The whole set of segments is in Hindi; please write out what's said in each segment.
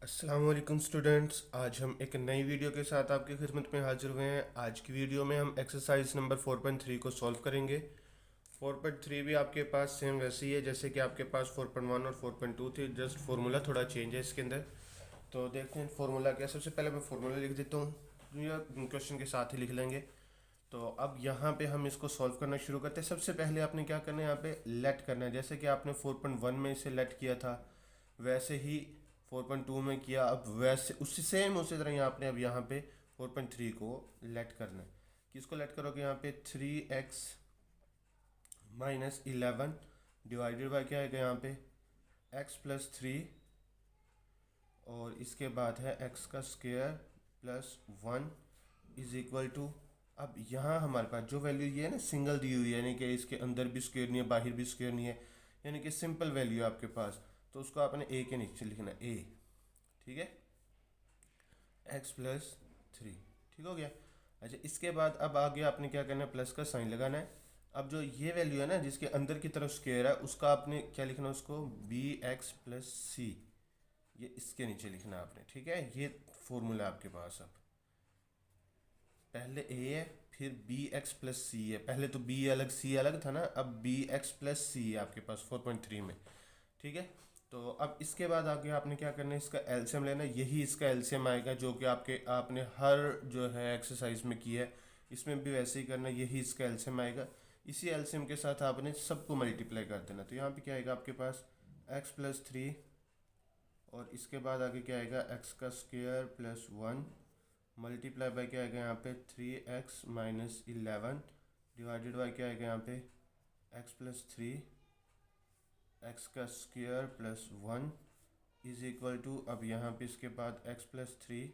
अस्सलाम वालेकुम स्टूडेंट्स। आज हम एक नई वीडियो के साथ आपकी खिदमत में हाजिर हुए हैं। आज की वीडियो में हम एक्सरसाइज नंबर 4.3 को सॉल्व करेंगे। 4.3 भी आपके पास सेम वैसे ही है जैसे कि आपके पास 4.1 और 4.2 थी, जस्ट फार्मूला थोड़ा चेंज है इसके अंदर। तो देखते हैं फार्मूला क्या। सबसे पहले मैं फार्मूला लिख देता हूँ या क्वेश्चन के साथ ही लिख लेंगे। तो अब यहाँ पे हम इसको सॉल्व करना शुरू करते हैं। सबसे पहले आपने क्या करना है, यहाँ पे लेट करना है। जैसे कि आपने 4.1 में इसे लेट किया था वैसे ही 4.2 में किया। अब वैसे उसी सेम उसी तरह यहाँ आपने अब यहाँ पे 4.3 को लेट करना है। किसको लेट करोगे, यहाँ पे 3x माइनस 11 डिवाइडेड बाई क्या आएगा यहाँ पे x प्लस 3, और इसके बाद है x का square plus 1 is equal to. अब यहाँ हमारे पास जो वैल्यू ये है ना सिंगल दी हुई है, यानी कि इसके अंदर भी स्क्वायर नहीं है बाहर भी स्क्वायर नहीं है, यानी कि सिंपल वैल्यू है आपके पास। तो उसको आपने a के नीचे लिखना a, ठीक है, x प्लस 3, ठीक हो गया। अच्छा, इसके बाद अब आगे आपने क्या करना है, प्लस का साइन लगाना है। अब जो ये वैल्यू है ना जिसके अंदर की तरफ स्क्वायर है उसका आपने क्या लिखना है, उसको बी एक्स प्लस सी, ये इसके नीचे लिखना है आपने, ठीक है। ये फॉर्मूला आपके पास अब पहले ए है फिर बी एक्स प्लस सी है। पहले तो बी अलग सी अलग था ना, अब बी एक्स प्लस सी है आपके पास 4.3 में, ठीक है। तो अब इसके बाद आगे आपने क्या करना है, इसका एलसीएम लेना है। यही इसका एलसीएम आएगा जो कि आपने हर जो है एक्सरसाइज में किया है, इसमें भी वैसे ही करना है। यही इसका एलसीएम आएगा। इसी एलसीएम के साथ आपने सबको मल्टीप्लाई कर देना। तो यहाँ पे क्या आएगा आपके पास एक्स प्लस 3, और इसके बाद आगे क्या आएगा एक्स का स्क्वायर प्लस 1 मल्टीप्लाई बाय क्या आएगा यहाँ पे 3x माइनस 11 डिवाइडेड बाय क्या आएगा यहाँ पे x प्लस 3 एक्स का square plus 1 is equal to. अब यहाँ पे इसके बाद x प्लस 3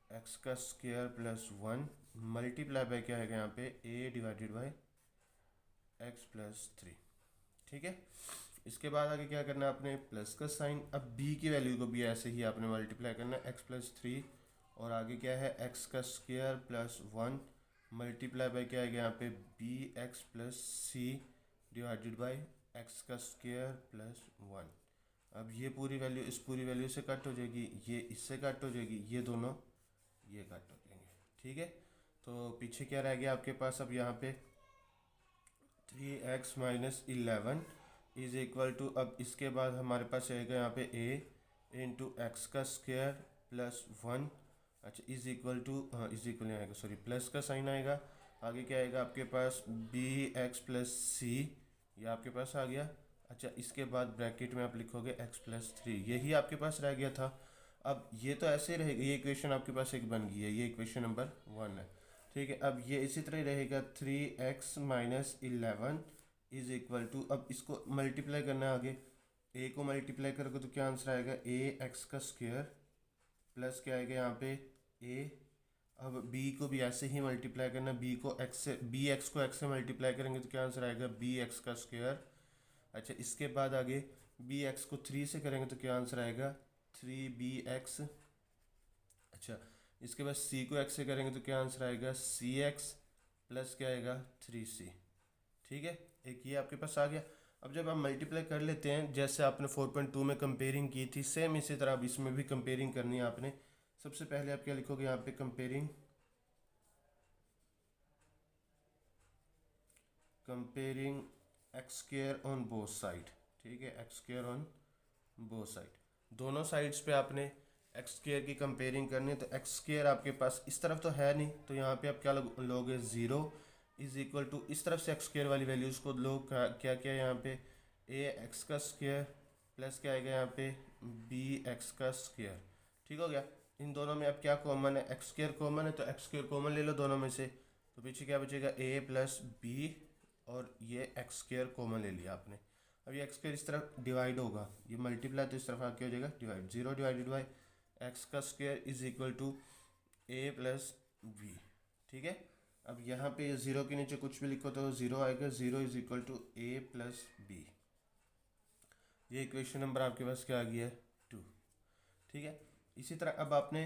एक्स का स्क्वायर प्लस 1 मल्टीप्लाई बाय क्या आएगा यहाँ पे a divided by x plus 3, ठीक है। इसके बाद आगे क्या करना है आपने प्लस का साइन। अब b की वैल्यू को भी ऐसे ही आपने मल्टीप्लाई करना है, x प्लस 3 और आगे क्या है x का स्क्वायर प्लस 1 मल्टीप्लाई बाय क्या आएगा यहाँ पे b x plus c divided by x का स्क्वायर प्लस 1। अब ये पूरी वैल्यू इस पूरी वैल्यू से कट हो जाएगी, ये इससे कट हो जाएगी, ये दोनों ये कट हो जाएंगे, ठीक है। तो पीछे क्या रह गया आपके पास, अब यहाँ पे 3x minus 11 is equal to. अब इसके बाद हमारे पास आएगा यहाँ पे a इंटू एक्स का स्क्वायर प्लस 1, अच्छा इज इक्वल टू, हाँ इज इक्वल नहीं आएगा सॉरी, प्लस का साइन आएगा। आगे क्या आएगा आपके पास बी एक्स प्लस सी, ये आपके पास आ गया। अच्छा, इसके बाद ब्रैकेट में आप लिखोगे x प्लस 3, यही आपके पास रह गया था। अब ये तो ऐसे ही रहेगा, ये इक्वेशन आपके पास एक बन गई है, ये इक्वेशन नंबर 1 है, ठीक है। अब ये इसी तरह रहेगा 3x minus 11 is equal to. अब इसको मल्टीप्लाई करना है आगे, a को मल्टीप्लाई करोगे तो क्या आंसर आएगा a एक्स का स्क्वायर प्लस क्या आएगा यहाँ पे a। अब b को भी ऐसे ही मल्टीप्लाई करना, b को x से बी एक्स को x से मल्टीप्लाई करेंगे तो क्या आंसर आएगा बी एक्स का स्क्वायर। अच्छा, इसके बाद आगे बी एक्स को 3 से करेंगे तो क्या आंसर आएगा 3bx। अच्छा, इसके बाद c को x से करेंगे तो क्या आंसर आएगा cx प्लस क्या आएगा 3c, ठीक है। एक ये आपके पास आ गया। अब जब आप मल्टीप्लाई कर लेते हैं जैसे आपने 4.2 में कंपेयरिंग की थी सेम इसी तरह अब इसमें भी कंपेयरिंग करनी है आपने। सबसे पहले आप क्या लिखोगे यहाँ पे comparing x square on both side, ठीक है, x square on both side, दोनों साइड्स पे आपने एक्स स्क्वायर की कंपेयरिंग करनी है। तो एक्स स्क्वायर आपके पास इस तरफ तो है नहीं, तो यहाँ पे आप क्या लोगे 0 इज इक्वल टू, इस तरफ से एक्स स्क्वायर वाली वैल्यूज़ को लोग क्या क्या यहाँ पे ए एक्स का स्क्वायर प्लस क्या आएगा यहाँ पे बी एक्स का स्क्वायर, ठीक हो गया। इन दोनों में अब क्या कॉमन है, एक्स स्क्वायर कॉमन है तो एक्स स्क्वायर कॉमन ले लो दोनों में से, तो पीछे क्या बचेगा ए प्लस बी, और ये एक्स स्क्वायर कॉमन ले लिया आपने। अब ये एक्स स्क्वायर इस तरफ डिवाइड होगा, ये मल्टीप्लाई तो इस तरफ आके हो जाएगा डिवाइड, 0 डिवाइडेड बाई एक्स का square is equal to a plus b, ठीक है। अब यहाँ पे ये 0 के नीचे कुछ भी लिखो तो 0 आएगा, 0 is equal to a plus b. ये इक्वेशन नंबर आपके पास क्या आ गया है 2, ठीक है। इसी तरह अब आपने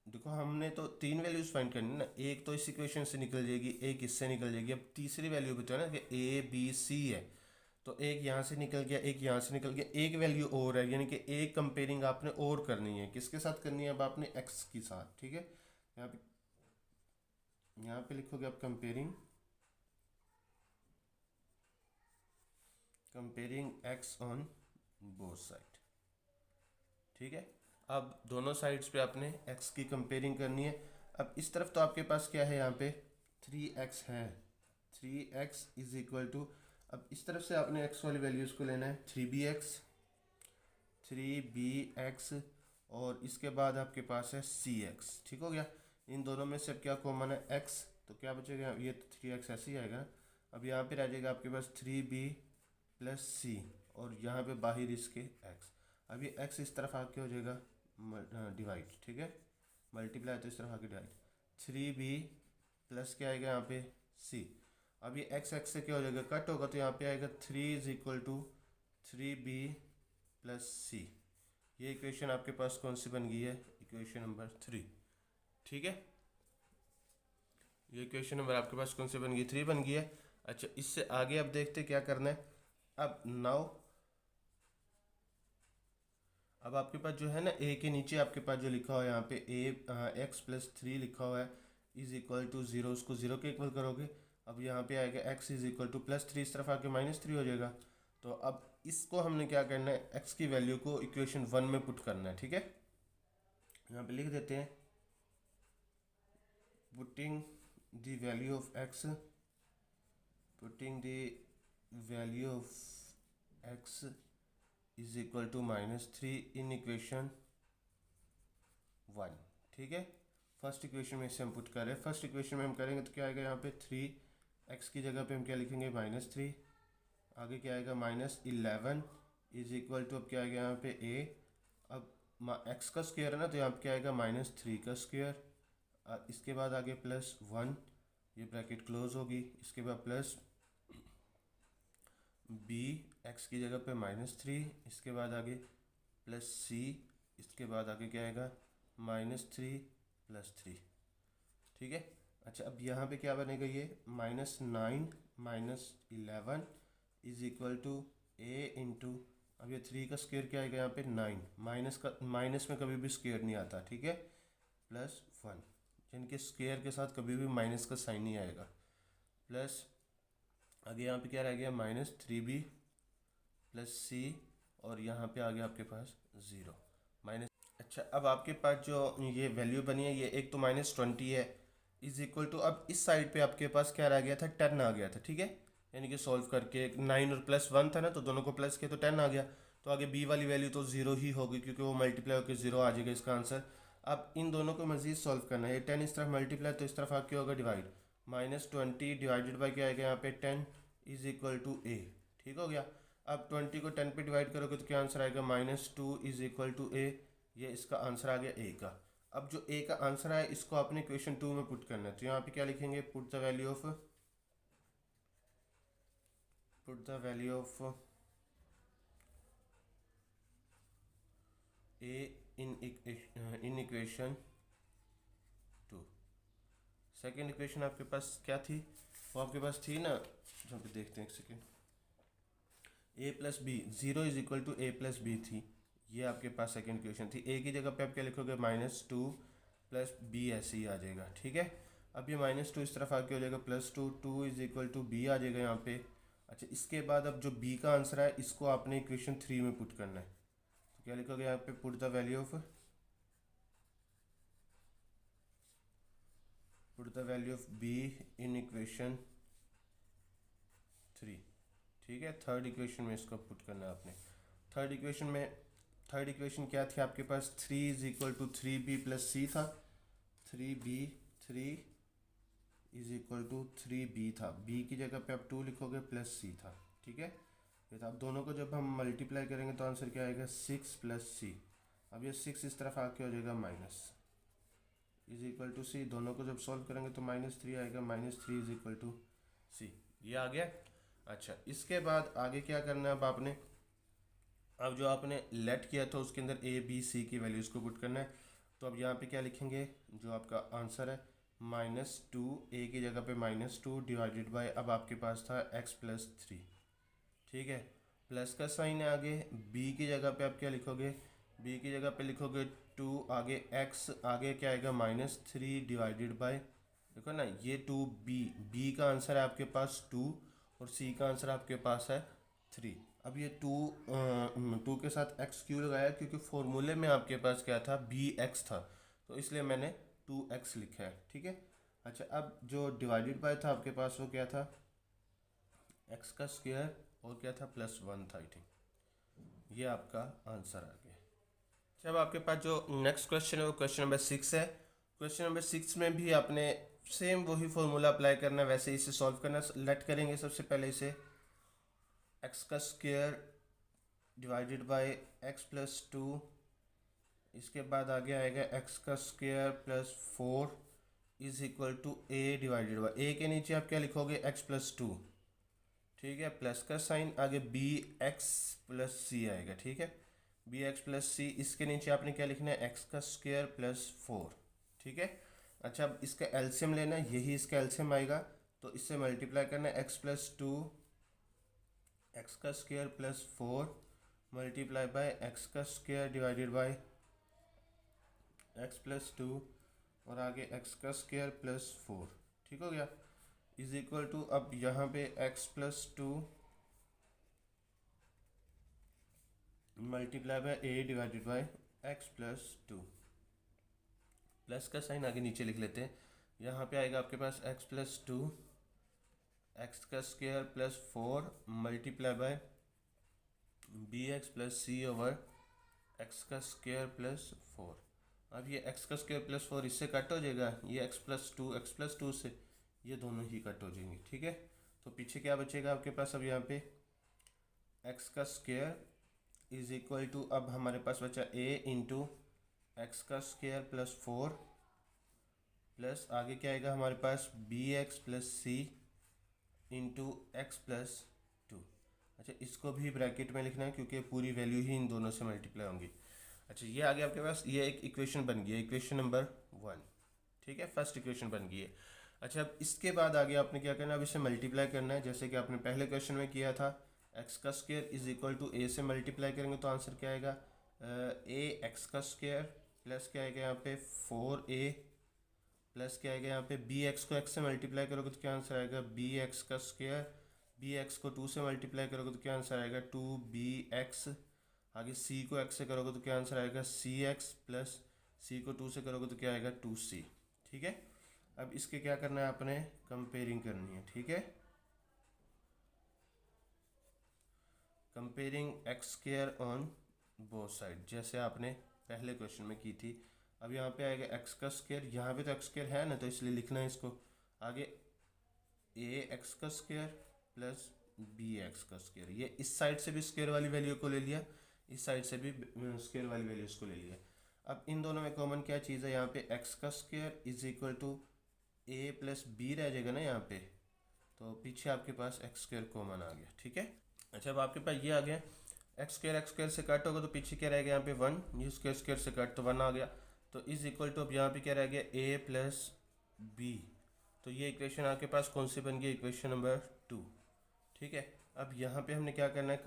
देखो हमने तो 3 वैल्यूज फाइंड करनी ना, एक तो इस इक्वेशन से निकल जाएगी एक इससे निकल जाएगी। अब तीसरी वैल्यू भी तो है ना कि ए बी सी है, तो एक यहाँ से निकल गया, एक यहाँ से निकल गया, एक वैल्यू और है, यानी कि एक कंपेयरिंग आपने और करनी है। किसके साथ करनी है? अब आपने एक्स के साथ, ठीक है। यहाँ पे लिखोगे आप comparing x on both side, ठीक है। अब दोनों साइड्स पे आपने x की कंपेयरिंग करनी है। अब इस तरफ तो आपके पास क्या है, यहाँ पे 3x है, 3x इज इक्वल टू, अब इस तरफ से आपने x वाली वैल्यूज़ को लेना है 3bx, और इसके बाद आपके पास है cx, ठीक हो गया। इन दोनों में से अब क्या कॉमन है? x, तो क्या बचेगा? ये तो 3x ऐसे ही आएगा। अब यहाँ पे रह जाएगा आपके पास 3b प्लस सी, और यहाँ पे बाहर इसके x। अब ये x इस तरफ आके हो जाएगा डिवाइड, ठीक है, मल्टीप्लाई, तो इस तरफ आके डिवाइड, 3b प्लस क्या आएगा यहाँ पे c। अब ये x से क्या हो जाएगा? कट होगा, तो यहाँ पे आएगा 3 is equal to 3b plus c. ये इक्वेशन आपके पास कौन सी बन गई है? इक्वेशन नंबर 3, ठीक है। ये इक्वेशन नंबर आपके पास कौन सी बन गई? 3 बन गई है। अच्छा, इससे आगे अब देखते क्या करना है। अब नाउ अब आपके पास जो है ना, ए के नीचे आपके पास जो लिखा हुआ है यहाँ पे एक्स प्लस 3 लिखा हुआ है इज इक्वल टू 0, उसको 0 के इक्वल करोगे। अब यहाँ पे आएगा x is equal two plus 3, इस तरफ आके -3 हो जाएगा। तो अब इसको हमने क्या करना है? एक्स की वैल्यू को इक्वेशन 1 में पुट करना है, ठीक है। यहाँ पे लिख देते हैं putting the value of x, putting the value of x is equal to -3 in equation 1, ठीक है। फर्स्ट इक्वेशन में इसे हम पुट कर रहे हैं। फर्स्ट इक्वेशन में हम करेंगे तो क्या आएगा यहाँ पे 3x की जगह पे हम क्या लिखेंगे? -3, आगे क्या आएगा? -11 इज इक्वल टू, अब क्या आएगा यहाँ पे a, अब x का स्क्वायर है ना, तो यहाँ पे क्या आएगा? -3 का स्क्वायर, इसके बाद आगे +1, ये ब्रैकेट क्लोज होगी, इसके बाद प्लस b x की जगह पे -3, इसके बाद आगे प्लस c, इसके बाद आगे क्या आएगा? -3 + 3, ठीक है। अच्छा, अब यहाँ पे क्या बनेगा? ये -9 - 11 is equal to a into, अब ये 3 का स्क्वायर क्या आएगा यहाँ पे? 9, माइनस में कभी भी स्क्वायर नहीं आता, ठीक है, +1, जिनके स्क्वायर के साथ कभी भी माइनस का साइन नहीं आएगा, प्लस आगे यहाँ पे क्या रह गया? -3b प्लस सी, और यहाँ पे आ गया आपके पास 0 माइनस। अच्छा, अब आपके पास जो ये वैल्यू बनी है, ये एक तो -20 है इज इक्वल टू, अब इस साइड पे आपके पास क्या रह गया था? 10 आ गया था, ठीक है। यानी कि सॉल्व करके 9 और +1 था ना, तो दोनों को प्लस किया तो 10 आ गया। तो आगे b वाली वैल्यू तो 0 ही होगी, क्योंकि वो मल्टीप्लाई होकर 0 आ जाएगा इसका आंसर। अब इन दोनों को मजीद सॉल्व करना है। 10 इस तरफ मल्टीप्लाई, तो इस तरफ आके होगा डिवाइड, -20 डिवाइडेड बाई क्या आएगा यहाँ पे? 10 इज इक्वल टू a, ठीक हो गया। अब 20 को 10 पे डिवाइड करोगे तो क्या आंसर आएगा? -2 इज इक्वल टू a, ये इसका आंसर आ गया a का। अब जो a का आंसर है, इसको आपने इक्वेशन 2 में पुट करना है, तो यहाँ पे क्या लिखेंगे? Put the value of a in equation 2। Second equation आपके पास क्या थी? वो आपके पास थी ना, जहाँ पे देखते हैं एक second, a plus b, 0 is equal to a plus b थी। ये आपके पास सेकेंड इक्वेशन थी। a की जगह पे आप क्या लिखोगे? -2 प्लस बी, ऐसे ही आ जाएगा, ठीक है। अब ये -2 इस तरफ आके हो जाएगा +2, 2 इज इक्वल टू बी आ जाएगा यहाँ पे। अच्छा, इसके बाद अब जो b का आंसर है, इसको आपने इक्वेशन 3 में पुट करना है, तो क्या लिखोगे यहाँ पे? Put the value of b in equation 3, ठीक है। थर्ड इक्वेशन में इसको पुट करना है आपने। थर्ड इक्वेशन क्या थी आपके पास? 3 is equal to 3b plus c था, 3 इज इक्वल टू 3b था, b की जगह पे आप 2 लिखोगे, प्लस c था, ठीक है। ये था। अब दोनों को जब हम मल्टीप्लाई करेंगे तो आंसर क्या आएगा? 6 प्लस c। अब ये 6 इस तरफ आके हो जाएगा minus, is equal to c। दोनों को जब सॉल्व करेंगे तो -3 आएगा, -3 इज इक्वल टू c, ये आ गया। अच्छा, इसके बाद आगे क्या करना है? अब आपने, अब जो आपने लेट किया था उसके अंदर a b c की वैल्यूज़ को पुट करना है। तो अब यहाँ पे क्या लिखेंगे? जो आपका आंसर है -2, a की जगह पे -2 डिवाइडेड बाय, अब आपके पास था x प्लस 3, ठीक है, प्लस का साइन है आगे, बी की जगह पे आप क्या लिखोगे, बी की जगह पे लिखोगे 2, आगे एक्स, आगे क्या आएगा -3 डिवाइडेड बाय, देखो ना ये 2b, बी का आंसर है आपके पास 2 और सी का आंसर आपके पास है 3। अब ये 2 के साथ x क्यों लगाया, क्योंकि फॉर्मूले में आपके पास क्या था, बी एक्स था, तो इसलिए मैंने 2x लिखा है। ठीक है, अच्छा अब जो डिवाइडेड बाय था आपके पास वो क्या था, x का स्क्वायर और क्या था +1 था, आई थिंक। ये आपका आंसर आ गया। जब आपके पास जो नेक्स्ट क्वेश्चन है वो क्वेश्चन नंबर 6 है। क्वेश्चन नंबर 6 में भी आपने सेम वही फॉर्मूला अप्लाई करना है, वैसे इसे सॉल्व करना। लेट करेंगे सबसे पहले इसे, x का स्क्वायर डिवाइडेड बाय x+2, इसके बाद आगे आएगा x का square +4 is equal to a divided by, a के नीचे आप क्या लिखोगे x+2, ठीक है, प्लस का साइन, आगे bx+c आएगा। ठीक है, bx+c, इसके नीचे आपने क्या लिखना है, x का स्क्वायर +4। ठीक है, अच्छा अब इसका एलसीएम लेना है, यही इसका एलसीएम आएगा, तो इससे मल्टीप्लाई करना है, x+2 x का स्क्वायर +4 मल्टीप्लाई बाय x का स्क्वायर डिवाइडेड बाय x+2 और आगे x का स्क्वायर +4। ठीक हो गया, इज इक्वल टू, अब यहाँ पे x+2 multiply by a divided bye x+2, plus का साइन आगे नीचे लिख लेते हैं। यहाँ पे आएगा आपके पास x+2 x का square +4 multiply by bx+c over x का स्क्वायर +4। अब ये x का स्क्वायर +4 इससे कट हो जाएगा, ये x+2 से ये दोनों ही कट हो जाएंगे। ठीक है, तो पीछे क्या बचेगा आपके पास, अब यहाँ पे x का स्क्वायर इज इक्वल टू, अब हमारे पास बचा a इंटू एक्स का स्क्वायर +4 प्लस आगे क्या आएगा हमारे पास bx+c इंटू x+2। अच्छा इसको भी ब्रैकेट में लिखना है क्योंकि पूरी वैल्यू ही इन दोनों से मल्टीप्लाई होंगी। अच्छा ये आगे आपके पास ये एक इक्वेशन बन गई है, इक्वेशन नंबर 1। ठीक है, फर्स्ट इक्वेशन बन गई है। अच्छा अब इसके बाद आगे आपने क्या करना है, अब इसे मल्टीप्लाई करना है, जैसे कि आपने पहले क्वेश्चन में किया था। एक्स का स्क्वायर इज इक्वल टू ए से मल्टीप्लाई करेंगे तो आंसर क्या आएगा, ए एक्स का स्क्वायर प्लस क्या आएगा यहाँ पे 4a प्लस क्या आएगा यहाँ पे बी एक्स को एक्स से मल्टीप्लाई करोगे तो क्या आंसर आएगा बी एक्स का स्क्वायर, बी एक्स को 2 से मल्टीप्लाई करोगे तो क्या आंसर आएगा 2bx, आगे c को x से करोगे तो क्या आंसर आएगा cx प्लस c को 2 से करोगे तो क्या आएगा 2c। ठीक है, अब इसके क्या करना है, आपने कंपेयरिंग करनी है। ठीक है, comparing x square on both side, जैसे आपने पहले क्वेश्चन में की थी। अब यहाँ पे आएगा एक्स का स्क्वायर, यहाँ पे तो एक्स स्क्वायर है ना तो इसलिए लिखना है इसको, आगे ए एक्स का स्क्वायर प्लस बी एक्स का स्क्वायर, ये इस साइड से भी स्क्वायर वाली वैल्यू को ले लिया, इस साइड से भी स्क्वायर वाली वैल्यूज को ले लिया। अब इन दोनों में कॉमन क्या चीज़ है, यहाँ पे एक्स का square is equal to a plus b रह जाएगा ना यहाँ पे, तो पीछे आपके पास एक्स स्क्वायर कॉमन आ गया। ठीक है, अच्छा अब आपके पास ये आ गया एक्स स्क्वायर से कट होगा तो पीछे क्या रहेगा यहाँ पे 1, ये स्क्वायर से कट तो 1 आ गया, तो इज इक्वल टू अब यहाँ पे क्या रह गया a प्लस बी, तो ये इक्वेशन आपके पास कौन सी बन गई, इक्वेशन नंबर 2। ठीक है, अब यहाँ पे हमने क्या करना है,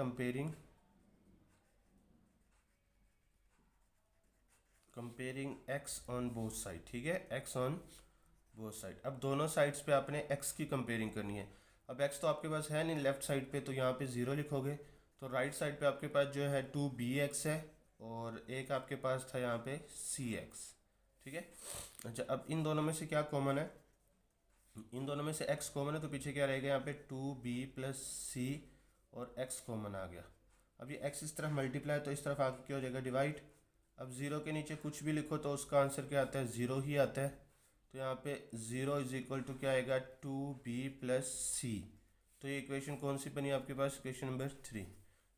comparing x on both side. ठीक है, एक्स ऑन बोथ साइड, अब दोनों साइड्स पे आपने एक्स की कंपेयरिंग करनी है। अब एक्स तो आपके पास है नहीं लेफ्ट साइड पे, तो यहाँ पे 0 लिखोगे, तो राइट साइड पे आपके पास जो है 2bx है और एक आपके पास था यहाँ पे cx। ठीक है, अच्छा अब इन दोनों में से क्या कॉमन है, इन दोनों में से x कॉमन है तो पीछे क्या रहेगा यहाँ पे 2b प्लस c और x कॉमन आ गया। अब ये x इस तरफ मल्टीप्लाई तो इस तरफ आगे क्या हो जाएगा डिवाइड। अब 0 के नीचे कुछ भी लिखो तो उसका आंसर क्या आता है, 0 ही आता है, तो यहाँ पे 0 इज इक्वल टू क्या आएगा 2b प्लस c, तो ये इक्वेशन कौन सी बनी आपके पास, इक्वेशन नंबर 3।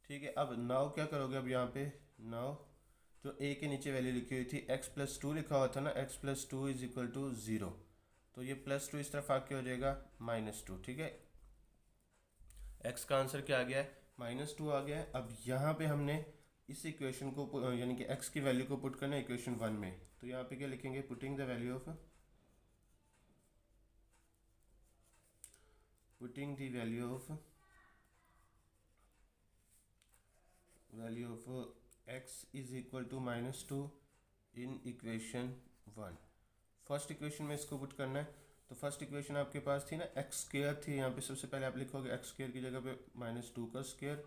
ठीक है, अब नाउ क्या करोगे, अब यहाँ पे नाउ जो a के नीचे वैल्यू लिखी हुई थी x+2 लिखा हुआ था ना, x+2 इज इक्वल टू 0, तो ये +2 इस तरफ आके हो जाएगा -2। ठीक है, x का आंसर क्या आ गया है, -2 आ गया है। अब यहाँ पे हमने इस इक्वेशन को यानी कि x की वैल्यू को पुट करना है इक्वेशन 1 में, तो यहाँ पे क्या लिखेंगे, putting the value of value of x is equal to -2 in equation 1। First equation में इसको पुट करना है। तो फर्स्ट इक्वेशन आपके पास थी ना, एक्स स्क्र थी, यहाँ पे सबसे पहले आप लिखोगे एक्स स्क्र की जगह पे -2 का स्क्र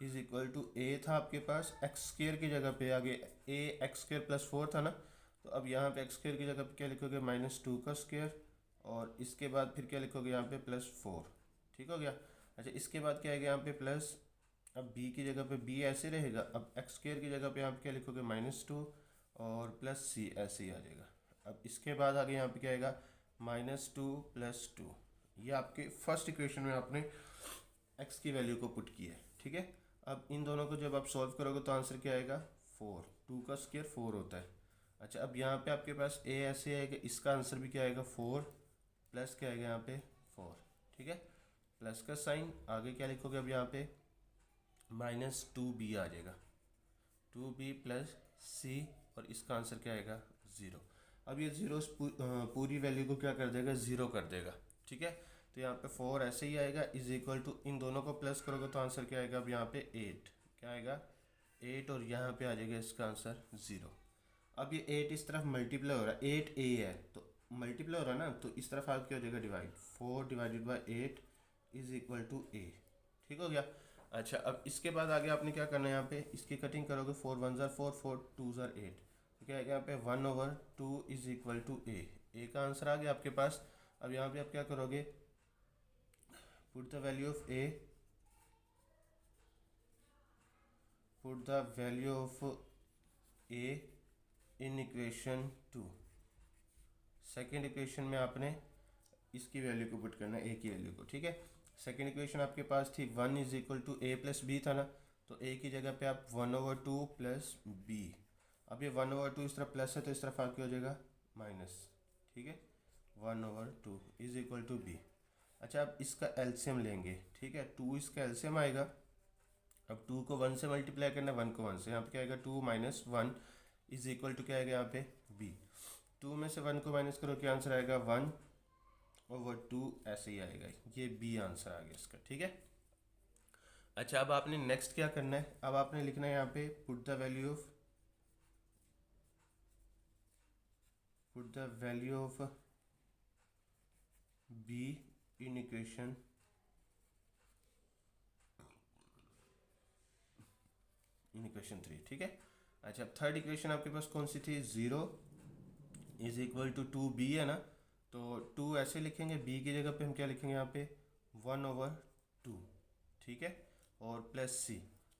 इज इक्वल टू ए था आपके पास, एक्स स्क्र की जगह पे आगे ए एक्स स्क्र प्लस 4 था ना, तो अब यहाँ पे एक्स स्क्र की जगह पे क्या लिखोगे -2 का स्क्र, और इसके बाद फिर क्या लिखोगे यहाँ पे +4। ठीक हो गया। अच्छा इसके बाद क्या आएगा यहाँ पे प्लस, अब b की जगह पे b ऐसे रहेगा, अब एक्स स्क्र की जगह पे आप क्या लिखोगे -2 और प्लस c ऐसे ही आ जाएगा। अब इसके बाद आगे यहाँ पे क्या आएगा -2 + 2। ये आपके फर्स्ट इक्वेशन में आपने x की वैल्यू को पुट किया है। ठीक है, अब इन दोनों को जब आप सॉल्व करोगे तो आंसर क्या आएगा 4, 2 का स्क्वायर 4 होता है। अच्छा अब यहाँ पे आपके पास a ऐसे आएगा, इसका आंसर भी क्या आएगा 4 प्लस क्या आएगा यहाँ पे 4। ठीक है, प्लस का साइन, आगे क्या लिखोगे अब यहाँ पे -2b आ जाएगा, 2b + c, और इसका आंसर क्या आएगा 0। अब ये जीरो पूरी वैल्यू को क्या कर देगा 0 कर देगा। ठीक है, तो यहाँ पे 4 ऐसे ही आएगा इज इक्वल टू, इन दोनों को प्लस करोगे तो आंसर क्या आएगा अब यहाँ पे 8, क्या आएगा 8, और यहाँ पे आ जाएगा इसका आंसर 0। अब ये 8 इस तरफ मल्टीप्लाई हो रहा है, 8a है तो मल्टीप्लाई हो रहा है ना, तो इस तरफ आप क्या हो जाएगा divide, 4 / 8 is equal to a। ठीक हो गया। अच्छा अब इसके बाद आगे आपने क्या करना है, यहाँ पे इसकी कटिंग करोगे, 4 × 1 = 4, 4 × 2 = 8, तो क्या है यहाँ पे 1/2 इज इक्वल टू ए का आंसर आ गया आपके पास। अब यहाँ पे आप क्या करोगे, put the value of A, put the value of A in equation 2। Second equation में आपने इसकी वैल्यू को पुट करना है, ए की वैल्यू को। ठीक है, सेकेंड इक्वेशन आपके पास थी 1 = a + b था ना, तो a की जगह पे आप 1/2 + b। अब ये 1/2 इस तरफ प्लस है तो इस तरफ आके हो जाएगा माइनस। ठीक है, 1/2 इज इक्वल टू b। अच्छा अब इसका एलसीएम लेंगे। ठीक है, 2 इसका एलसीएम आएगा, अब 2 को 1 से मल्टीप्लाई करना है, 1 को 1 से, यहाँ पे क्या आएगा 2 - 1 इज इक्वल टू क्या आएगा यहाँ पे b। 2 में से 1 को माइनस करो, क्या आंसर आएगा 1/2, ऐसे ही आएगा, ये बी आंसर आ गया इसका। ठीक है, अच्छा अब आपने नेक्स्ट क्या करना है, अब आपने लिखना है यहाँ पे put the value of be in equation 3। ठीक है, अच्छा अब थर्ड इक्वेशन आपके पास कौन सी थी, 0 इज इक्वल टू 2b है ना, तो 2 ऐसे लिखेंगे, b की जगह पे हम क्या लिखेंगे यहाँ पे 1/2। ठीक है, और प्लस c,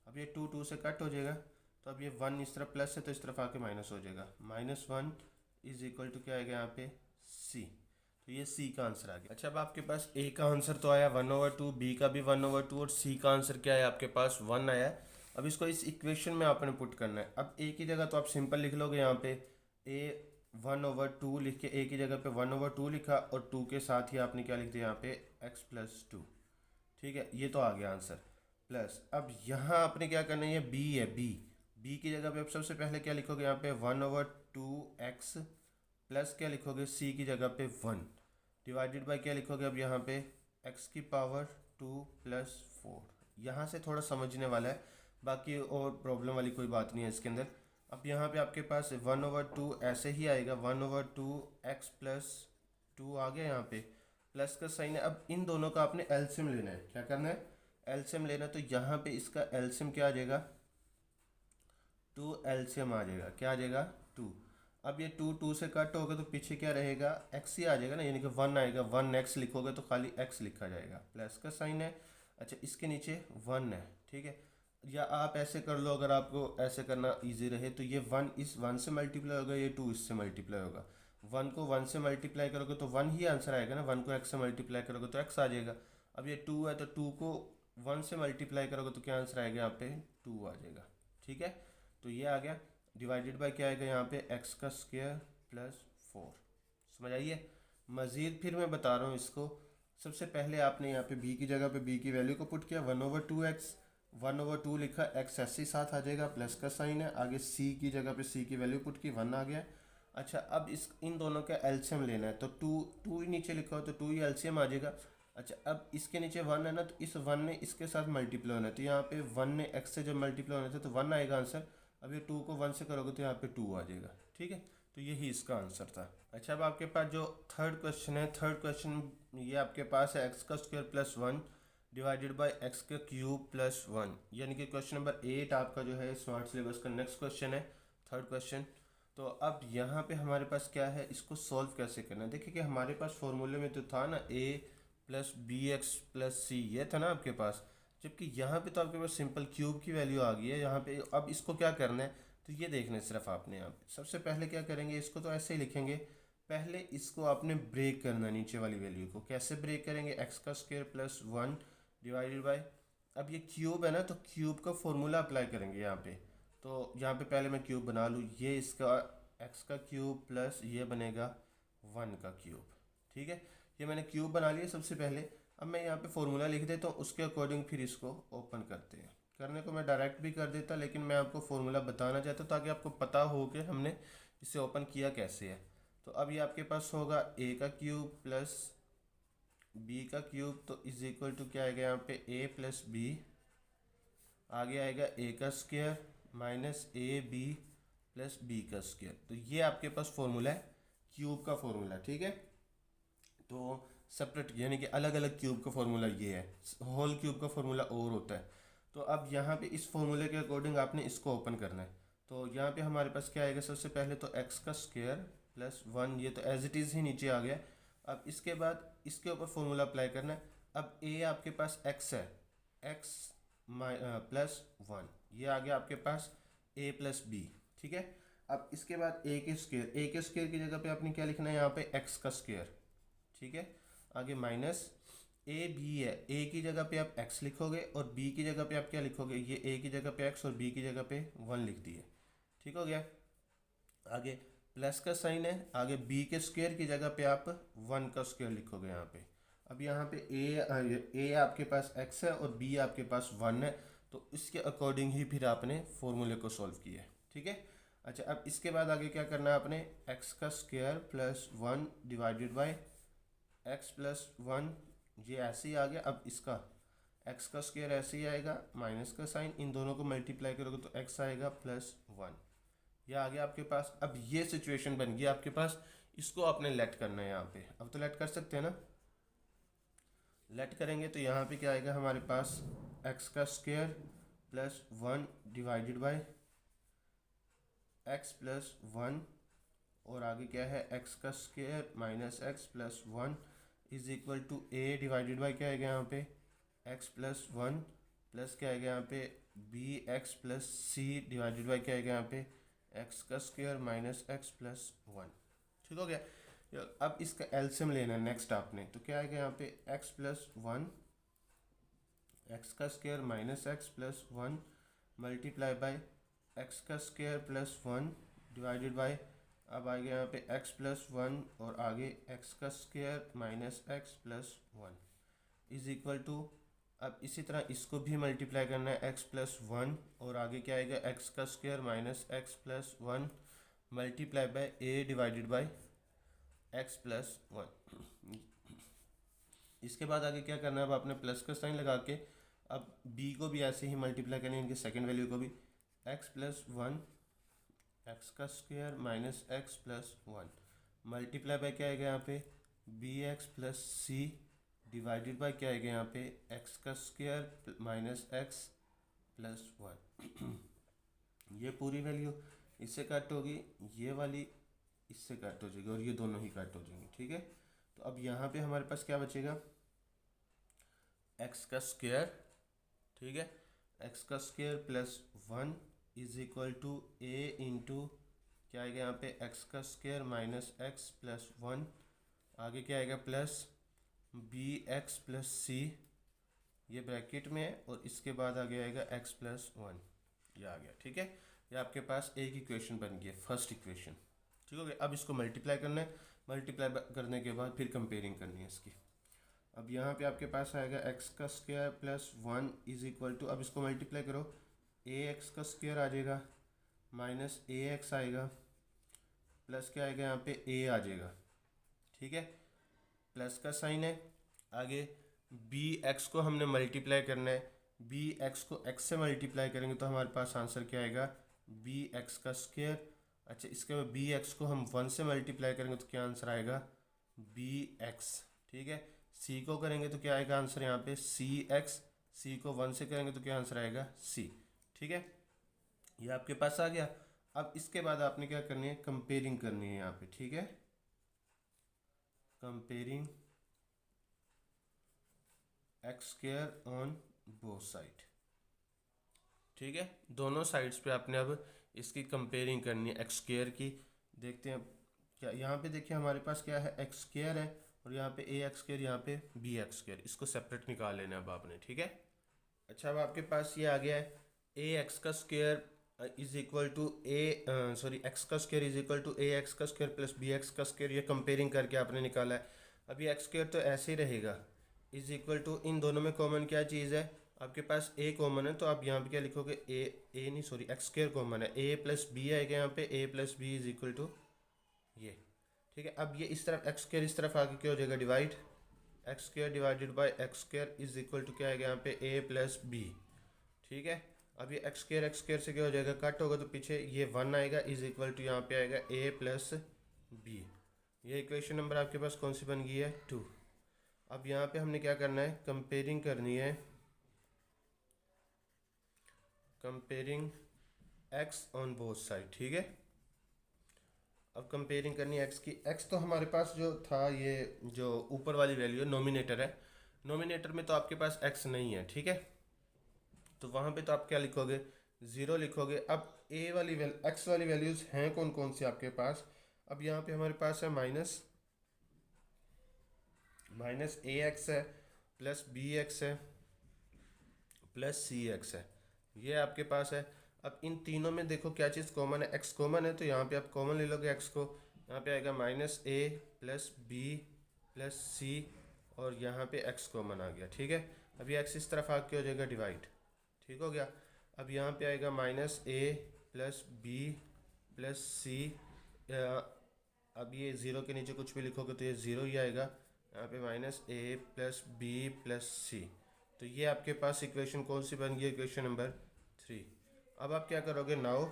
अब ये 2 2 से कट हो जाएगा, तो अब ये 1 इस तरफ प्लस है तो इस तरफ आके माइनस हो जाएगा, -1 इज इक्वल टू क्या आएगा यहाँ पे c। तो ये c का आंसर आ गया। अच्छा अब आपके पास a का आंसर तो आया 1/2, b का भी 1/2, और c का आंसर क्या है आपके पास 1 आया है। अब इसको इस इक्वेशन में आपने पुट करना है। अब a की जगह तो आप सिंपल लिख लोगे, यहाँ पे a 1/2 लिख के a की जगह पे 1/2 लिखा, और 2 के साथ ही आपने क्या लिख दिया यहाँ पे x + 2। ठीक है, ये तो आ गया आंसर। प्लस अब यहाँ आपने क्या करना है, ये b है, b की जगह पे आप सबसे पहले क्या लिखोगे यहाँ पे 1/2x, प्लस क्या लिखोगे c की जगह पे 1, डिवाइडेड बाय क्या लिखोगे अब यहाँ पे x⁻2 + 4। यहाँ से थोड़ा समझने वाला है, बाकी और प्रॉब्लम वाली कोई बात नहीं है इसके अंदर। अब यहाँ पे आपके पास 1/2 ऐसे ही आएगा, 1/2x + 2 आ गया, यहाँ पे प्लस का साइन है। अब इन दोनों का आपने एलसीएम लेना है, क्या करना है एलसीएम लेना है, तो यहाँ पे इसका एलसीएम क्या आ जाएगा 2 एलसीएम आ जाएगा, क्या आ जाएगा 2। अब ये 2 2 से कट होगा तो पीछे क्या रहेगा x ही आ जाएगा ना, यानी कि 1 आएगा, 1x लिखोगे तो खाली x लिखा जाएगा, प्लस का साइन है। अच्छा इसके नीचे 1 है। ठीक है, या आप ऐसे कर लो, अगर आपको ऐसे करना इजी रहे, तो ये 1 इस 1 से मल्टीप्लाई होगा, ये 2 इससे मल्टीप्लाई होगा, 1 को 1 से मल्टीप्लाई करोगे तो 1 ही आंसर आएगा ना, 1 को x से मल्टीप्लाई करोगे तो x आ जाएगा। अब ये 2 है तो 2 को 1 से मल्टीप्लाई करोगे तो क्या आंसर आएगा यहाँ पे 2 आ जाएगा। ठीक है, तो ये आ गया, डिवाइडेड बाय क्या आएगा यहाँ पे x² + 4। समझ आइए। मज़ीद फिर मैं बता रहा हूँ इसको, सबसे पहले आपने यहाँ पे b की जगह पे b की वैल्यू को पुट किया, 1/2x, 1/2 लिखा, x ऐसे ही साथ आ जाएगा, प्लस का साइन है, आगे c की जगह पे c की वैल्यू पुट की, 1 आ गया। अच्छा अब इन दोनों का एलसीएम लेना है, तो 2 2 ही नीचे लिखा हो तो 2 ही एलसीएम आ जाएगा। अच्छा, अब इसके नीचे वन है ना, तो इस वन ने इसके साथ मल्टीप्लाई होना है, तो यहाँ पे वन ने एक्स से जब मल्टीप्लाई होना था तो वन आएगा आंसर। अब ये टू को वन से करोगे तो यहाँ पे टू आ जाएगा। ठीक है, तो यही इसका आंसर था। अच्छा, अब आपके पास जो थर्ड क्वेश्चन है, थर्ड क्वेश्चन ये आपके पास है एक्स का square plus one divided by x का क्यूब प्लस वन, यानी कि क्वेश्चन नंबर 8 आपका जो है स्मार्ट सिलेबस का नेक्स्ट क्वेश्चन है, थर्ड क्वेश्चन। तो अब यहाँ पे हमारे पास क्या है, इसको सॉल्व कैसे करना है। देखिए कि हमारे पास फॉर्मूले में तो था ना ए plus b x plus c, ये था ना आपके पास, जबकि यहाँ पे तो आपके पास सिंपल क्यूब की वैल्यू आ गई है यहाँ पे। अब इसको क्या करना है, तो ये देखना है सिर्फ आपने। यहाँ पे सबसे पहले क्या करेंगे, इसको तो ऐसे ही लिखेंगे, पहले इसको आपने ब्रेक करना है नीचे वाली वैल्यू को। कैसे ब्रेक करेंगे, एक्स का square plus one divided by, अब ये क्यूब है ना, तो क्यूब का फॉर्मूला अप्लाई करेंगे यहाँ पे। तो यहाँ पे पहले मैं क्यूब बना लूँ, ये इसका एक्स का क्यूब प्लस ये बनेगा वन का क्यूब। ठीक है, ये मैंने क्यूब बना लिया सबसे पहले। अब मैं यहाँ पे फॉर्मूला लिख देता हूँ, उसके अकॉर्डिंग फिर इसको ओपन करते हैं। करने को मैं डायरेक्ट भी कर देता, लेकिन मैं आपको फॉर्मूला बताना चाहता हूँ ताकि आपको पता हो कि हमने इसे ओपन किया कैसे है। तो अब ये आपके पास होगा ए का क्यूब प्लस बी का क्यूब, तो इज इक्वल टू क्या आएगा यहाँ पे ए प्लस बी, आगे आएगा ए का square minus a b plus b का स्क्वायर। तो ये आपके पास फॉर्मूला है क्यूब का फॉर्मूला। ठीक है, तो सेपरेट यानी कि अलग अलग क्यूब का फॉर्मूला ये है, होल क्यूब का फॉर्मूला और होता है। तो अब यहाँ पे इस फॉर्मूले के अकॉर्डिंग आपने इसको ओपन करना है। तो यहाँ पे हमारे पास क्या आएगा, सबसे पहले तो एक्स का स्क्वायर प्लस वन, ये तो एज इट इज़ ही नीचे आ गया। अब इसके बाद इसके ऊपर फॉर्मूला अप्लाई करना है। अब ए आपके पास एक्स है, एक्स प्लस वन, ये आ गया आपके पास ए प्लस बी। ठीक है, अब इसके बाद ए के स्क्वायर, ए के स्क्वायर की जगह पे आपने क्या लिखना है यहाँ पे एक्स का स्क्वायर। ठीक है, आगे माइनस ए बी है, ए की जगह पे आप एक्स लिखोगे और बी की जगह पे आप क्या लिखोगे, ये ए की जगह पे एक्स और बी की जगह पे वन लिख दिए। ठीक हो गया, आगे प्लस का साइन है, आगे बी के स्क्वायर की जगह पे आप वन का स्क्वायर लिखोगे यहाँ पे। अब यहाँ पे ए आपके पास एक्स है और बी आपके पास वन है, तो इसके अकॉर्डिंग ही फिर आपने फॉर्मूले को सॉल्व किया है। ठीक है, अच्छा, अब इसके बाद आगे क्या करना है आपने, एक्स का square plus one divided by x plus one, ये ऐसे ही आ गया। अब इसका एक्स का स्क्वायर ऐसे ही आएगा, माइनस का साइन, इन दोनों को मल्टीप्लाई करोगे तो एक्स आएगा प्लस वन, ये आ गया आपके पास। अब ये सिचुएशन बन गई आपके पास, इसको आपने लेट करना है यहाँ पे। अब तो लेट कर सकते हैं ना, लेट करेंगे तो यहाँ पे क्या आएगा हमारे पास, एक्स का square plus one divided by x plus one, और आगे क्या है एक्स का square minus x plus one is equal to a divided by क्या आएगा यहाँ पे एक्स प्लस वन, प्लस क्या आएगा यहाँ पे b x plus c divided by क्या आएगा यहाँ पे एक्स का square minus x plus one. ठीक हो गया, अब इसका एलसीएम लेना है नेक्स्ट आपने, तो क्या आएगा यहाँ पे एक्स प्लस वन, एक्स का square minus x plus one multiply by x का square plus one divided by, अब आएगा यहाँ पे x प्लस वन और आगे x का square minus x plus one is equal to, अब इसी तरह इसको भी मल्टीप्लाई करना है x प्लस वन और आगे क्या आएगा x का square minus x plus one multiply bye a divided by x plus one. इसके बाद आगे क्या करना है, अब आपने प्लस का साइन लगा के अब b को भी ऐसे ही मल्टीप्लाई करनी है, इनके सेकेंड वैल्यू को भी, x प्लस वन एक्स का square minus x plus one multiply by क्या आएगा यहाँ पे b x plus c divided by क्या आएगा यहाँ पे एक्स का square minus x plus one. ये पूरी वैल्यू इससे कट होगी, ये वाली इससे कट हो जाएगी और ये दोनों ही कट हो जाएंगे। ठीक है, तो अब यहाँ पे हमारे पास क्या बचेगा, एक्स का स्क्वायर, ठीक है, एक्स का square plus one is equal to a into क्या आएगा यहाँ पे एक्स का square minus x plus one, आगे क्या आएगा plus b x plus c, ये ब्रैकेट में है, और इसके बाद आगे आएगा एक्स प्लस वन, ये आ गया। ठीक है, ये आपके पास एक इक्वेशन बन गई है, फर्स्ट इक्वेशन। ठीक हो गया, अब इसको मल्टीप्लाई करना है, मल्टीप्लाई करने के बाद फिर कंपेयरिंग करनी है इसकी। अब यहाँ पे आपके पास आएगा एक्स का square plus one is equal to, अब इसको मल्टीप्लाई करो, ए एक्स का स्क्वायर आ जाएगा माइनस ए एक्स आएगा प्लस क्या आएगा यहाँ पे ए आ जाएगा। ठीक है, प्लस का साइन है, आगे बी एक्स को हमने मल्टीप्लाई करना है, बी एक्स को एक्स से मल्टीप्लाई करेंगे तो हमारे पास आंसर क्या आएगा, बी एक्स का स्क्वायर। अच्छा, इसके बाद बी एक्स को हम 1 से मल्टीप्लाई करेंगे तो क्या आंसर आएगा, बी एक्स। ठीक है, सी को करेंगे तो क्या आएगा आंसर यहाँ पे, सी एक्स। सी को 1 से करेंगे तो क्या आंसर आएगा, सी। ठीक है, ये आपके पास आ गया। अब इसके बाद आपने क्या करनी है, कंपेयरिंग करनी है यहाँ पे। ठीक है, comparing x square on both side. ठीक है, दोनों साइड्स पे आपने अब इसकी कंपेयरिंग करनी है एक्स स्क्वायर की। देखते हैं क्या यहाँ पे, देखिए हमारे पास क्या है, एक्स स्क्वायर है और यहाँ पे ए एक्स स्क्वायर, यहाँ पे बी एक्स स्क्वायर, इसको सेपरेट निकाल लेना अब आपने। ठीक है, अच्छा अब आपके पास ये आ गया है, ए एक्स का square is equal to x का square is equal to a x का स्क्वायर प्लस बी एक्स का स्क्वायर, ये कंपेयरिंग करके आपने निकाला है। अभी एक्स स्क्वायर तो ऐसे ही रहेगा, इज इक्वल टू, इन दोनों में कॉमन क्या चीज़ है, आपके पास ए कॉमन है तो आप यहाँ पे क्या लिखोगे, एक्स स्क्वायर कॉमन है, ए प्लस बी आएगा यहाँ पे, a plus b is equal to ये। ठीक है, अब ये इस तरफ एक्स स्क्वायर इस तरफ आके क्या हो जाएगा, divide, x square divided by x square is equal to क्या आएगा यहाँ पे, ए प्लस बी। ठीक है, अब ये एक्स स्क्वायर से क्या हो जाएगा, कट होगा तो पीछे ये 1 आएगा, इज इक्वल टू यहाँ पे आएगा ए प्लस बी। ये इक्वेशन नंबर आपके पास कौन सी बन गई है, 2। अब यहाँ पे हमने क्या करना है, कंपेयरिंग करनी है, comparing x on both side. ठीक है, अब कंपेयरिंग करनी है एक्स की। एक्स तो हमारे पास जो था, ये जो ऊपर वाली वैल्यू है नोमिनेटर है, नोमिनेटर में तो आपके पास एक्स नहीं है। ठीक है, तो वहाँ पे तो आप क्या लिखोगे, 0 लिखोगे। अब ए वाली एक्स वाली वैल्यूज़ हैं कौन कौन सी आपके पास, अब यहाँ पे हमारे पास है माइनस ए एक्स है, प्लस बी एक्स है, प्लस सी एक्स है, ये आपके पास है। अब इन तीनों में देखो क्या चीज़ कॉमन है, एक्स कॉमन है, तो यहाँ पे आप कॉमन ले लोगे एक्स को, यहाँ पे आएगा माइनस ए प्लस बी प्लस सी, और यहाँ पे एक्स कॉमन आ गया। ठीक है, अभी एक्स इस तरफ आके हो जाएगा डिवाइड। ठीक हो गया, अब यहाँ पे आएगा माइनस ए प्लस बी प्लस सी, अब ये ज़ीरो के नीचे कुछ भी लिखोगे तो ये ज़ीरो ही आएगा, यहाँ पे माइनस ए प्लस बी प्लस सी। तो ये आपके पास इक्वेशन कौन सी बन गई, इक्वेशन नंबर 3। अब आप क्या करोगे, नाउ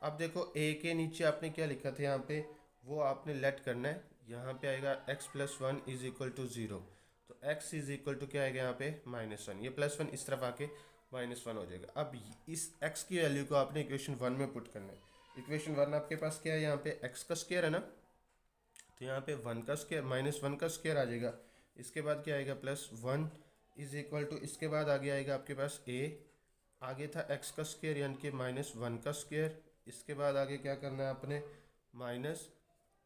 अब देखो ए के नीचे आपने क्या लिखा था यहाँ पे, वो आपने लेट करना है। यहाँ पे आएगा x plus 1 is equal to 0, तो x इज इक्वल टू क्या आएगा यहाँ पे, -1, ये +1 इस तरफ आके -1 हो जाएगा। अब इस x की वैल्यू को आपने इक्वेशन 1 में पुट करना है। इक्वेशन 1 आपके पास क्या है, यहाँ पे x का स्क्वायर है ना, तो यहाँ पे 1 का स्क्वायर -1 का स्क्वायर आ जाएगा। इसके बाद क्या आएगा, +1 इज इक्वल टू, इसके बाद आगे आएगा आपके पास a, आगे था x का स्क्वायर यानी कि -1 का स्क्वायर। इसके बाद आगे क्या करना है आपने, माइनस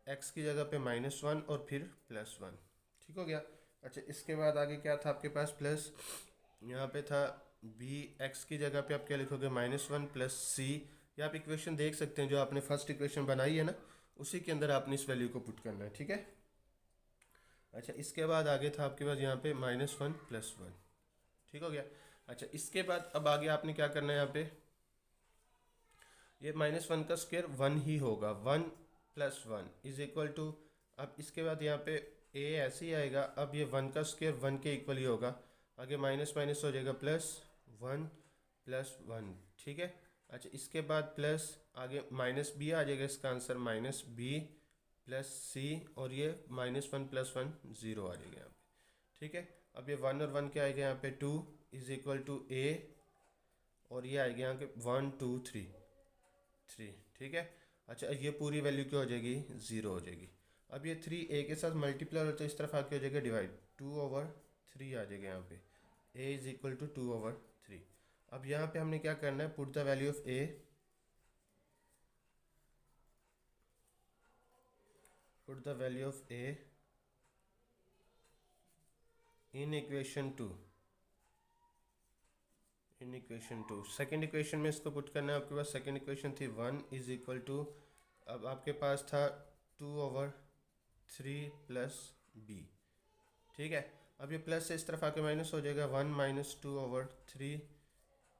x की जगह पे -1 और फिर +1। ठीक हो गया। अच्छा, इसके बाद आगे क्या था आपके पास, प्लस, यहाँ पे था बी, एक्स की जगह पे आप क्या लिखोगे, -1 प्लस सी। ये आप इक्वेशन देख सकते हैं जो आपने फर्स्ट इक्वेशन बनाई है ना, उसी के अंदर आपने इस वैल्यू को पुट करना है। ठीक है, अच्छा इसके बाद आगे था आपके पास यहाँ पे -1 प्लस 1। ठीक हो गया। अच्छा, इसके बाद अब आगे आपने क्या करना है, यहाँ पे ये -1 का स्क्वायर 1 ही होगा, 1 प्लस 1 इज इक्वल टू, अब इसके बाद यहाँ पे ए ऐसे ही आएगा, अब ये 1 का स्क्वायर 1 के इक्वल ही होगा, आगे माइनस माइनस हो जाएगा, +1 प्लस 1। ठीक है, अच्छा इसके बाद प्लस आगे -b आ जाएगा, इसका आंसर -b प्लस सी, और ये -1 प्लस 1 0 आ जाएगा यहाँ पे। ठीक है, अब ये 1 और 1 क्या आएगा यहाँ पे, 2 इज इक्वल टू a, और ये आएगा यहाँ के 1 2 3 3। ठीक है, अच्छा ये पूरी वैल्यू क्या हो जाएगी, 0 हो जाएगी। अब ये 3 a के साथ मल्टीप्लाई हो तो इस तरफ आके हो जाएगा डिवाइड, 2/3 आ जाएगा यहाँ पे, a इज इक्वल टू 2/3। अब यहाँ पे हमने क्या करना है, put the value of a, put the value of a in equation 2, in equation 2। Second equation में इसको पुट करना है, आपके पास सेकेंड इक्वेशन थी 1 इज इक्वल टू, अब आपके पास था 2/3 प्लस b। ठीक है, अब ये प्लस से इस तरफ आके माइनस हो जाएगा, 1 - 2/3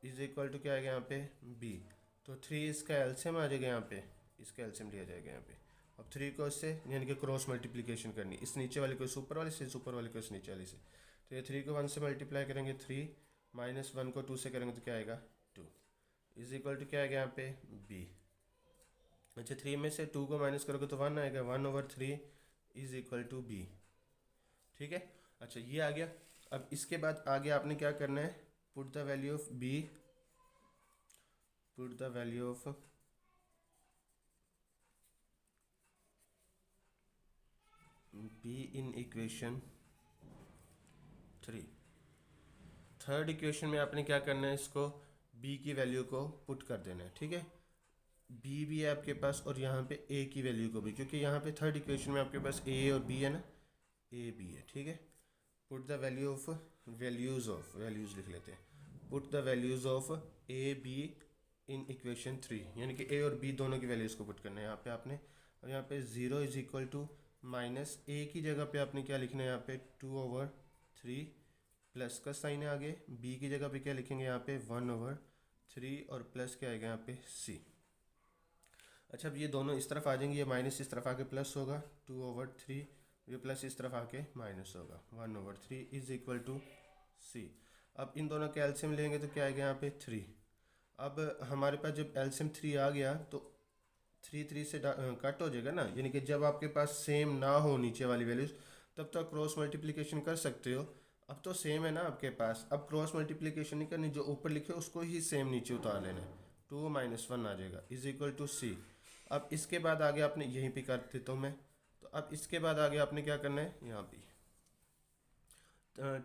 इज इक्वल टू क्या आएगा यहाँ पे, b। तो 3 इसका एलसीएम आ जाएगा यहाँ पे, इसका एलसीएम लिया जाएगा यहाँ पे। अब 3 को इससे यानी कि क्रॉस मल्टीप्लिकेशन करनी, इस नीचे वाले को इस ऊपर वाले से, इस ऊपर वाले को इस नीचे वाले से। तो ये 3 को 1 से मल्टीप्लाई करेंगे 3, माइनस 1 को 2 से करेंगे तो क्या आएगा 2, इज इक्वल टू क्या आएगा यहाँ पे b। अच्छा 3 में से 2 को माइनस करोगे तो 1 आएगा, 1/3 इज इक्वल टू b। ठीक है, अच्छा ये आ गया। अब इसके बाद आगे आपने क्या करना है, put the value of b, put the value of b in equation 3। Third equation में आपने क्या करना है, इसको b की वैल्यू को पुट कर देना है। ठीक है, b भी है आपके पास और यहाँ पे a की वैल्यू को भी, क्योंकि यहाँ पे थर्ड इक्वेशन में आपके पास a और b है ना, a b है। ठीक है, put the value of values लिख लेते हैं, put the values of a b in equation 3, यानी कि a और b दोनों की वैल्यूज़ को पुट करना है यहाँ पे आपने। और यहाँ पे 0 is equal to minus a की जगह पे आपने क्या लिखना है यहाँ पे 2/3, प्लस का साइन है आगे, b की जगह पे क्या लिखेंगे यहाँ पे 1/3 और प्लस क्या आएगा यहाँ पे c। अच्छा अब ये दोनों इस तरफ आ जाएंगे, ये माइनस इस तरफ आके प्लस होगा 2/3, ये प्लस इस तरफ आके माइनस होगा 1/3 इज इक्वल टू c। अब इन दोनों के एलसीएम लेंगे तो क्या आएगा यहाँ पे 3। अब हमारे पास जब एलसीएम 3 आ गया तो 3 से कट हो जाएगा ना, यानी कि जब आपके पास सेम ना हो नीचे वाली वैल्यूज तब तक क्रॉस मल्टीप्लिकेशन कर सकते हो। अब तो सेम है ना आपके पास, अब क्रॉस मल्टीप्लिकेशन नहीं करनी, जो ऊपर लिखे उसको ही सेम नीचे उतार लेना है, 2 - 1 आ जाएगा इज इक्वल टू c। अब इसके बाद आगे आपने यहीं पे कर देता हूँ मैं, तो अब इसके बाद आगे आपने क्या करना है, यहाँ पे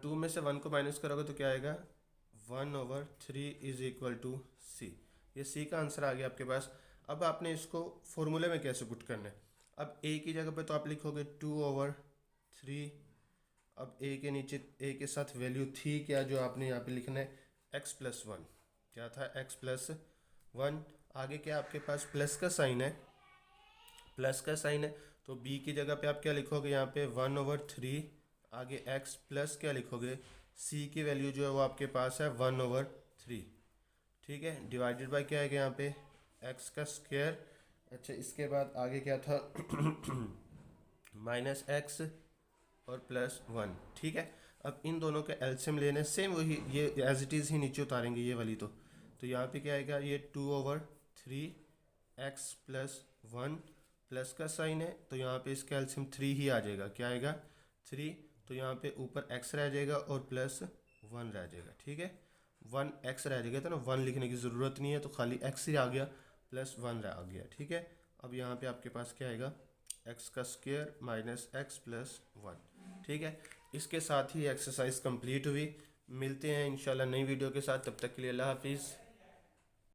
2 में से 1 को माइनस करोगे तो क्या आएगा 1/3 इज इक्वल टू c। ये c का आंसर आ गया आपके पास। अब आपने इसको फॉर्मूले में कैसे पुट करना है, अब a की जगह पे तो आप लिखोगे 2/3, अब a के नीचे a के साथ वैल्यू थी क्या जो आपने यहाँ पे लिखना है x+1, क्या था x+1। आगे क्या आपके पास प्लस का साइन है, प्लस का साइन है तो b की जगह पे आप क्या लिखोगे यहाँ पे 1/3, आगे x प्लस क्या लिखोगे, c की वैल्यू जो है वो आपके पास है 1/3। ठीक है, डिवाइडेड बाय क्या है यहाँ पे x का स्क्वायर। अच्छा इसके बाद आगे क्या था -x और +1। ठीक है, अब इन दोनों के एलसीएम लेने सेम वही, ये एज इट इज़ ही नीचे उतारेंगे ये वाली, तो यहाँ पे क्या आएगा, ये 2/3 x+1, प्लस का साइन है तो यहाँ पे इसका एलसीएम 3 ही आ जाएगा, क्या आएगा 3, तो यहाँ पे ऊपर x रह जाएगा और +1 रह जाएगा। ठीक है, 1x रह जाएगा, तो ना 1 लिखने की ज़रूरत नहीं है, तो खाली x ही आ गया, +1 आ गया। ठीक है, अब यहाँ पे आपके पास क्या आएगा x का स्क्वायर -x+1। ठीक है, इसके साथ ही एक्सरसाइज कंप्लीट हुई। मिलते हैं इंशाल्लाह नई वीडियो के साथ, तब तक के लिए अल्लाह हाफिज़।